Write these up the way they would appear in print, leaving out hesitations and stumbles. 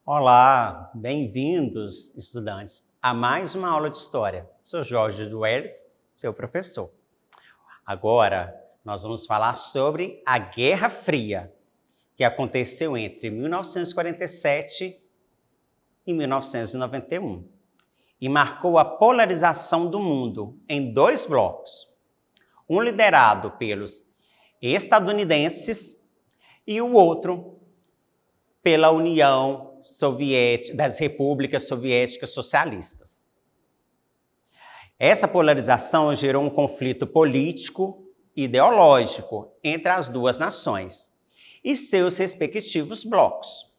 Olá, bem-vindos, estudantes, a mais uma aula de História. Sou Jorge Duerto, seu professor. Agora, nós vamos falar sobre a Guerra Fria, que aconteceu entre 1947 e 1991, e marcou a polarização do mundo em dois blocos, um liderado pelos estadunidenses e o outro pela União Soviética, das repúblicas soviéticas socialistas. Essa polarização gerou um conflito político e ideológico entre as duas nações e seus respectivos blocos,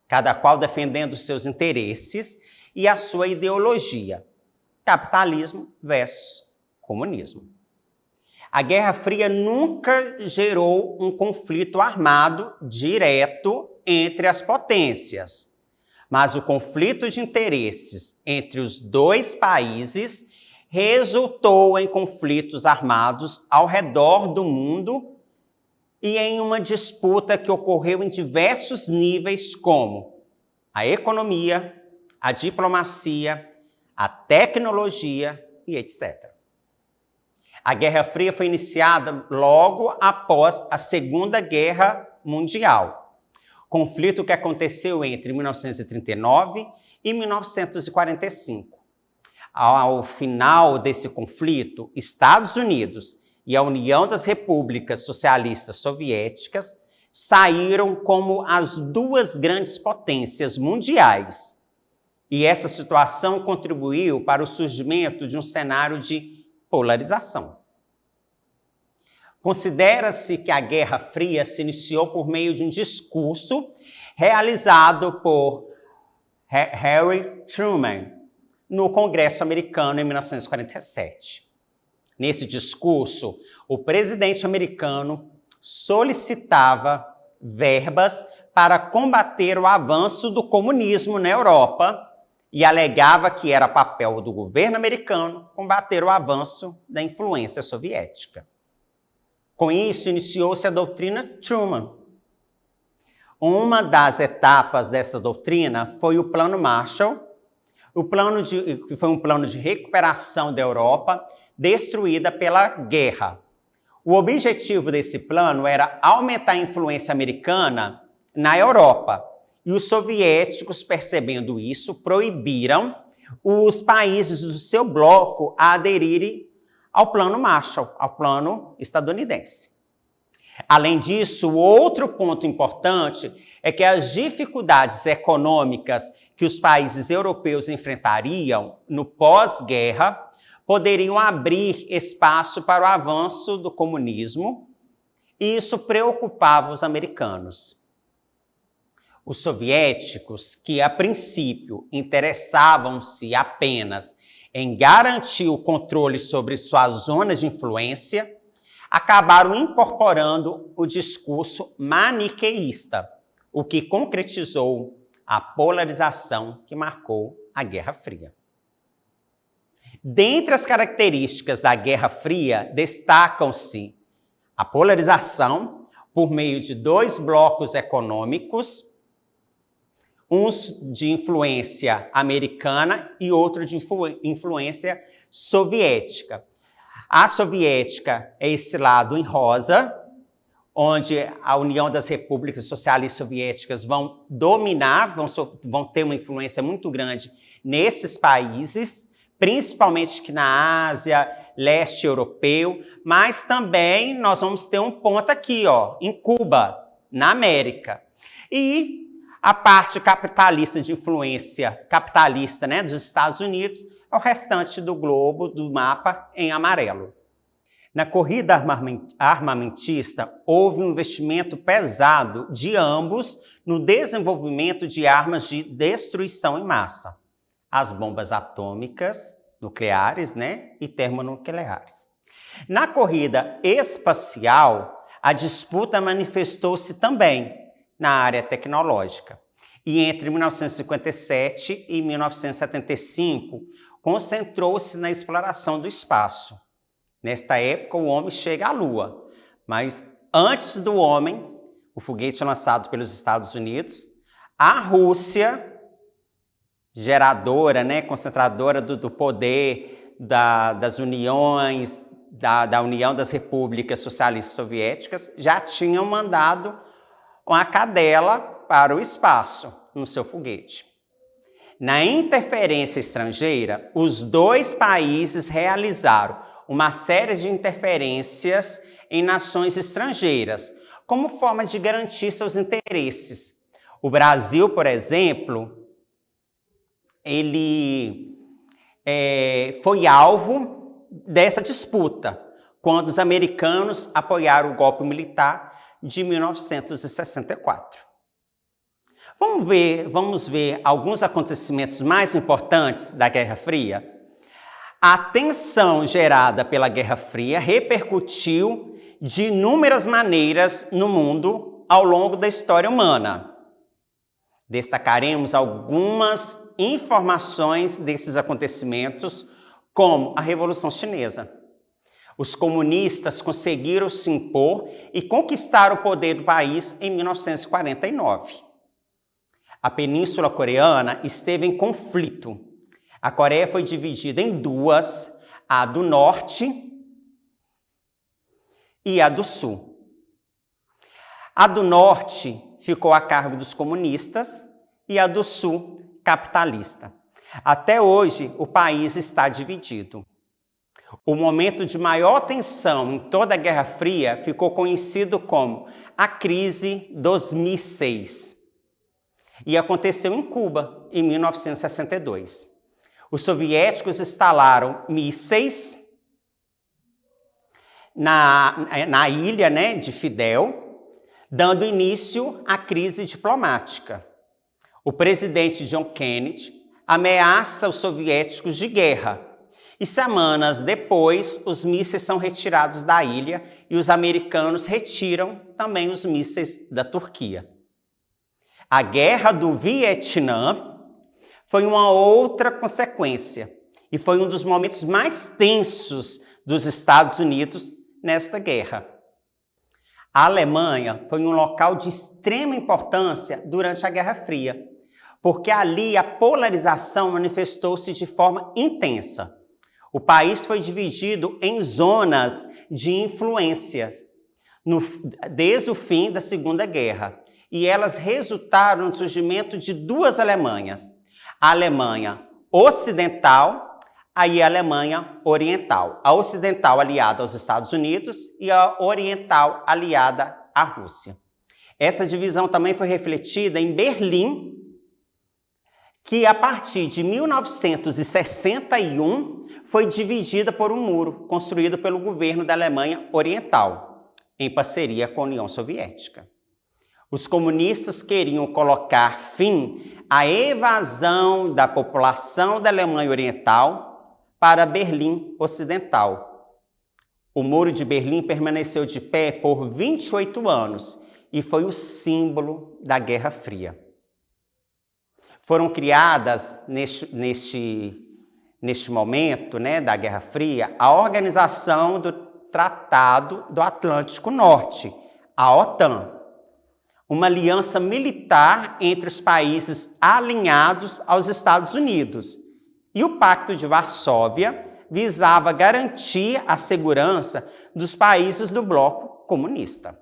cada qual defendendo seus interesses e a sua ideologia, capitalismo versus comunismo. A Guerra Fria nunca gerou um conflito armado direto entre as potências, mas o conflito de interesses entre os dois países resultou em conflitos armados ao redor do mundo e em uma disputa que ocorreu em diversos níveis, como a economia, a diplomacia, a tecnologia e etc. A Guerra Fria foi iniciada logo após a Segunda Guerra Mundial, conflito que aconteceu entre 1939 e 1945. Ao final desse conflito, Estados Unidos e a União das Repúblicas Socialistas Soviéticas saíram como as duas grandes potências mundiais. E essa situação contribuiu para o surgimento de um cenário de polarização. Considera-se que a Guerra Fria se iniciou por meio de um discurso realizado por Harry Truman no Congresso americano em 1947. Nesse discurso, o presidente americano solicitava verbas para combater o avanço do comunismo na Europa e alegava que era papel do governo americano combater o avanço da influência soviética. Com isso, iniciou-se a doutrina Truman. Uma das etapas dessa doutrina foi o Plano Marshall, que foi um plano de recuperação da Europa destruída pela guerra. O objetivo desse plano era aumentar a influência americana na Europa. E os soviéticos, percebendo isso, proibiram os países do seu bloco a aderirem ao Plano Marshall, ao plano estadunidense. Além disso, outro ponto importante é que as dificuldades econômicas que os países europeus enfrentariam no pós-guerra poderiam abrir espaço para o avanço do comunismo, e isso preocupava os americanos. Os soviéticos, que a princípio interessavam-se apenas em garantir o controle sobre suas zonas de influência, acabaram incorporando o discurso maniqueísta, o que concretizou a polarização que marcou a Guerra Fria. Dentre as características da Guerra Fria, destacam-se a polarização por meio de dois blocos econômicos, uns de influência americana e outro de influência soviética. A soviética é esse lado em rosa, onde a União das Repúblicas Socialistas Soviéticas vão dominar, vão ter uma influência muito grande nesses países, principalmente aqui na Ásia, leste europeu, mas também nós vamos ter um ponto aqui, em Cuba, na América. E a parte capitalista de influência capitalista, dos Estados Unidos, é o restante do globo, do mapa, em amarelo. Na corrida armamentista, houve um investimento pesado de ambos no desenvolvimento de armas de destruição em massa, as bombas atômicas, nucleares, e termonucleares. Na corrida espacial, a disputa manifestou-se também na área tecnológica. E entre 1957 e 1975, concentrou-se na exploração do espaço. Nesta época, o homem chega à Lua, mas antes do homem, o foguete lançado pelos Estados Unidos, A Rússia, geradora, né, concentradora do poder das uniões, da União das Repúblicas Socialistas Soviéticas, já tinham mandado uma cadela para o espaço no seu foguete. Na interferência estrangeira, os dois países realizaram uma série de interferências em nações estrangeiras, como forma de garantir seus interesses. O Brasil, por exemplo, ele foi alvo dessa disputa, quando os americanos apoiaram o golpe militar de 1964. Vamos ver alguns acontecimentos mais importantes da Guerra Fria. A tensão gerada pela Guerra Fria repercutiu de inúmeras maneiras no mundo ao longo da história humana. Destacaremos algumas informações desses acontecimentos, como a Revolução Chinesa. Os comunistas conseguiram se impor e conquistar o poder do país em 1949. A Península Coreana esteve em conflito. A Coreia foi dividida em duas, a do Norte e a do Sul. A do Norte ficou a cargo dos comunistas e a do Sul, capitalista. Até hoje, o país está dividido. O momento de maior tensão em toda a Guerra Fria ficou conhecido como a crise dos mísseis e aconteceu em Cuba, em 1962. Os soviéticos instalaram mísseis na ilha, né, de Fidel, dando início à crise diplomática. O presidente John Kennedy ameaça os soviéticos de guerra e semanas depois os mísseis são retirados da ilha e os americanos retiram também os mísseis da Turquia. A Guerra do Vietnã foi uma outra consequência e foi um dos momentos mais tensos dos Estados Unidos nesta guerra. A Alemanha foi um local de extrema importância durante a Guerra Fria, porque ali a polarização manifestou-se de forma intensa. O país foi dividido em zonas de influências desde o fim da Segunda Guerra, e elas resultaram no surgimento de duas Alemanhas, a Alemanha Ocidental e a Alemanha Oriental. A Ocidental aliada aos Estados Unidos e a Oriental aliada à Rússia. Essa divisão também foi refletida em Berlim, que a partir de 1961 foi dividida por um muro construído pelo governo da Alemanha Oriental, em parceria com a União Soviética. Os comunistas queriam colocar fim à evasão da população da Alemanha Oriental para Berlim Ocidental. O Muro de Berlim permaneceu de pé por 28 anos e foi o símbolo da Guerra Fria. Foram criadas, neste momento, né, da Guerra Fria, a Organização do Tratado do Atlântico Norte, a OTAN, uma aliança militar entre os países alinhados aos Estados Unidos. E o Pacto de Varsóvia visava garantir a segurança dos países do bloco comunista.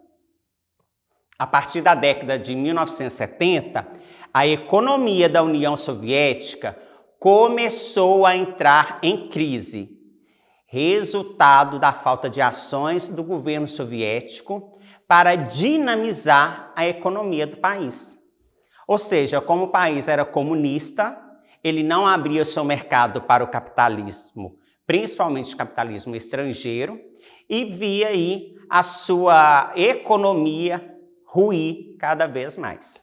A partir da década de 1970, a economia da União Soviética começou a entrar em crise, resultado da falta de ações do governo soviético para dinamizar a economia do país. Ou seja, como o país era comunista, ele não abria seu mercado para o capitalismo, principalmente o capitalismo estrangeiro, e via aí a sua economia ruir cada vez mais.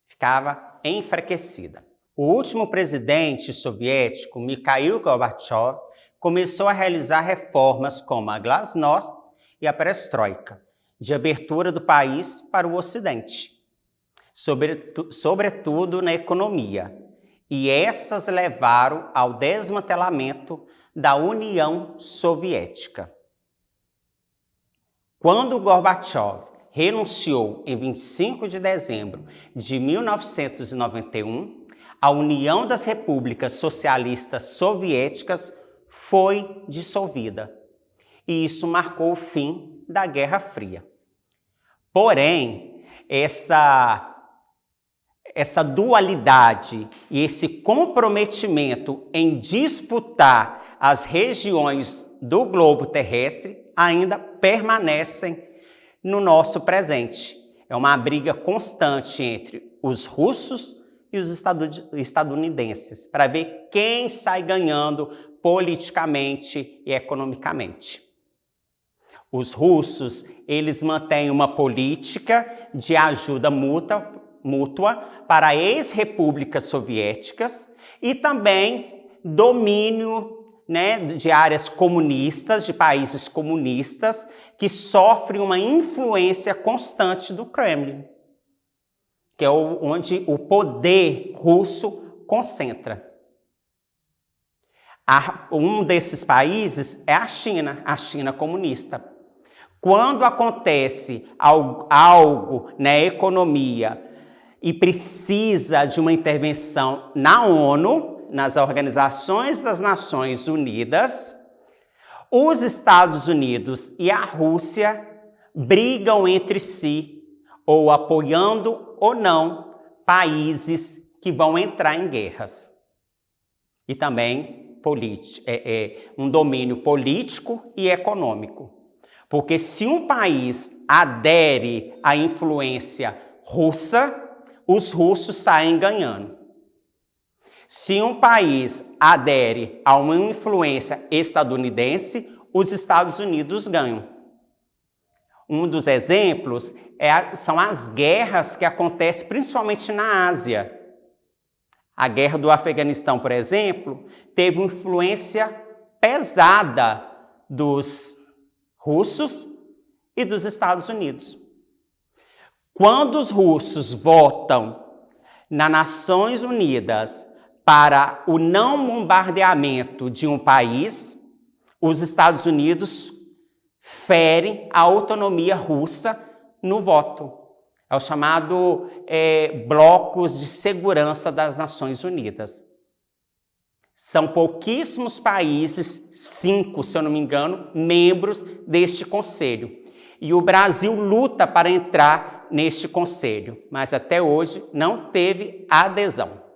Ficava enfraquecida. O último presidente soviético, Mikhail Gorbachev, começou a realizar reformas como a Glasnost e a Perestroika, de abertura do país para o Ocidente, sobretudo na economia, e essas levaram ao desmantelamento da União Soviética. Quando Gorbachev renunciou em 25 de dezembro de 1991, a União das Repúblicas Socialistas Soviéticas foi dissolvida. E isso marcou o fim da Guerra Fria. Porém, essa dualidade e esse comprometimento em disputar as regiões do globo terrestre ainda permanecem no nosso presente. É uma briga constante entre os russos e os estadunidenses para ver quem sai ganhando politicamente e economicamente. Os russos, eles mantêm uma política de ajuda mútua para ex-repúblicas soviéticas e também domínio, de áreas comunistas, de países comunistas, que sofrem uma influência constante do Kremlin, que é onde o poder russo concentra. Um desses países é a China comunista. Quando acontece algo na economia e precisa de uma intervenção na ONU, nas Organizações das Nações Unidas, os Estados Unidos e a Rússia brigam entre si, ou apoiando ou não países que vão entrar em guerras. E também um domínio político e econômico. Porque se um país adere à influência russa, os russos saem ganhando. Se um país adere a uma influência estadunidense, os Estados Unidos ganham. Um dos exemplos são as guerras que acontecem principalmente na Ásia. A guerra do Afeganistão, por exemplo, teve influência pesada dos russos e dos Estados Unidos. Quando os russos votam nas Nações Unidas para o não bombardeamento de um país, os Estados Unidos ferem a autonomia russa no voto. É o chamado blocos de segurança das Nações Unidas. São pouquíssimos países, 5, se eu não me engano, membros deste conselho. E o Brasil luta para entrar neste conselho, mas até hoje não teve adesão.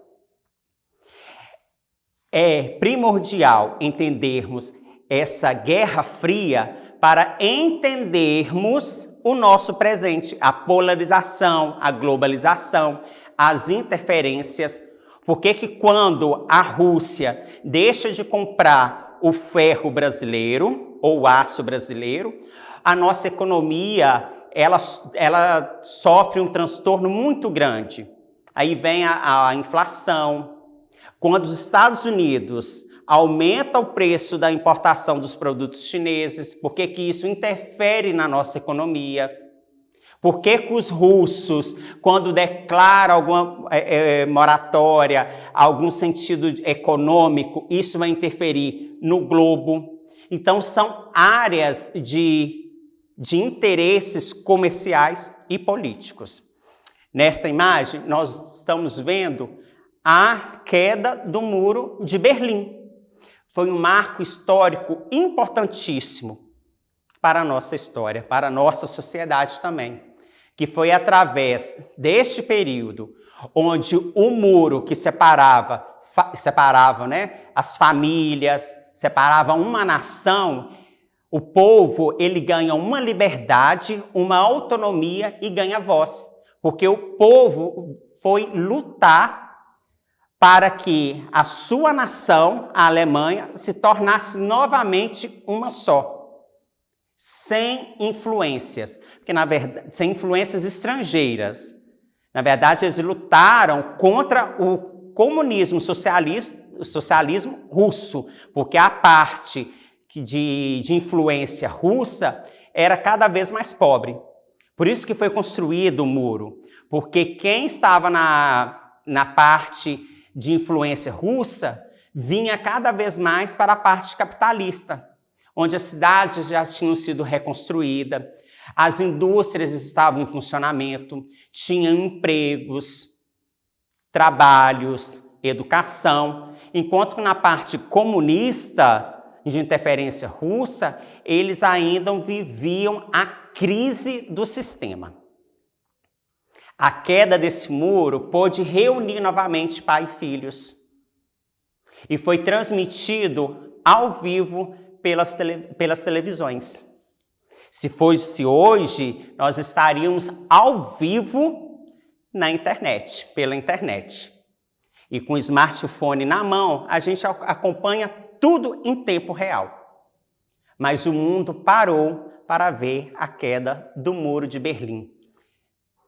É primordial entendermos essa Guerra Fria para entendermos o nosso presente, a polarização, a globalização, as interferências. Porque que quando a Rússia deixa de comprar o ferro brasileiro ou o aço brasileiro, a nossa economia ela sofre um transtorno muito grande. Aí vem a inflação. Quando os Estados Unidos aumenta o preço da importação dos produtos chineses, por que que isso interfere na nossa economia? Por que que os russos, quando declaram alguma moratória, algum sentido econômico, isso vai interferir no globo? Então, são áreas de interesses comerciais e políticos. Nesta imagem, nós estamos vendo a queda do Muro de Berlim. Foi um marco histórico importantíssimo para a nossa história, para a nossa sociedade também, que foi através deste período onde o muro que separava as famílias, separava uma nação, o povo ele ganha uma liberdade, uma autonomia e ganha voz, porque o povo foi lutar para que a sua nação, a Alemanha, se tornasse novamente uma só, sem influências, porque na verdade, sem influências estrangeiras. Na verdade, eles lutaram contra o comunismo, o socialismo russo, porque a parte de influência russa era cada vez mais pobre. Por isso que foi construído o muro, porque quem estava na parte de influência russa vinha cada vez mais para a parte capitalista, onde as cidades já tinham sido reconstruídas, As indústrias estavam em funcionamento, tinham empregos, trabalhos, educação, enquanto que na parte comunista de interferência russa, eles ainda viviam a crise do sistema. A queda desse muro pôde reunir novamente pai e filhos e foi transmitido ao vivo pelas televisões. Se fosse hoje, nós estaríamos ao vivo na internet, pela internet. E com o smartphone na mão, a gente acompanha tudo em tempo real. Mas o mundo parou para ver a queda do Muro de Berlim,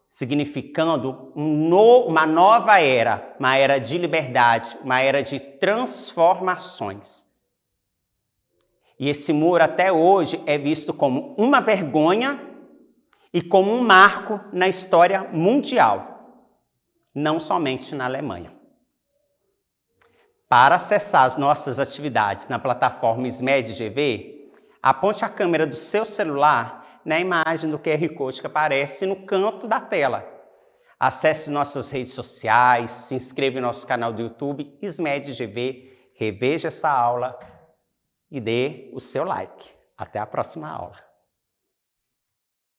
significando uma nova era, uma era de liberdade, uma era de transformações. E esse muro até hoje é visto como uma vergonha e como um marco na história mundial, não somente na Alemanha. Para acessar as nossas atividades na plataforma SMED-GV, aponte a câmera do seu celular na imagem do QR Code que aparece no canto da tela. Acesse nossas redes sociais, se inscreva em nosso canal do YouTube, SMED-GV, reveja essa aula e dê o seu like. Até a próxima aula.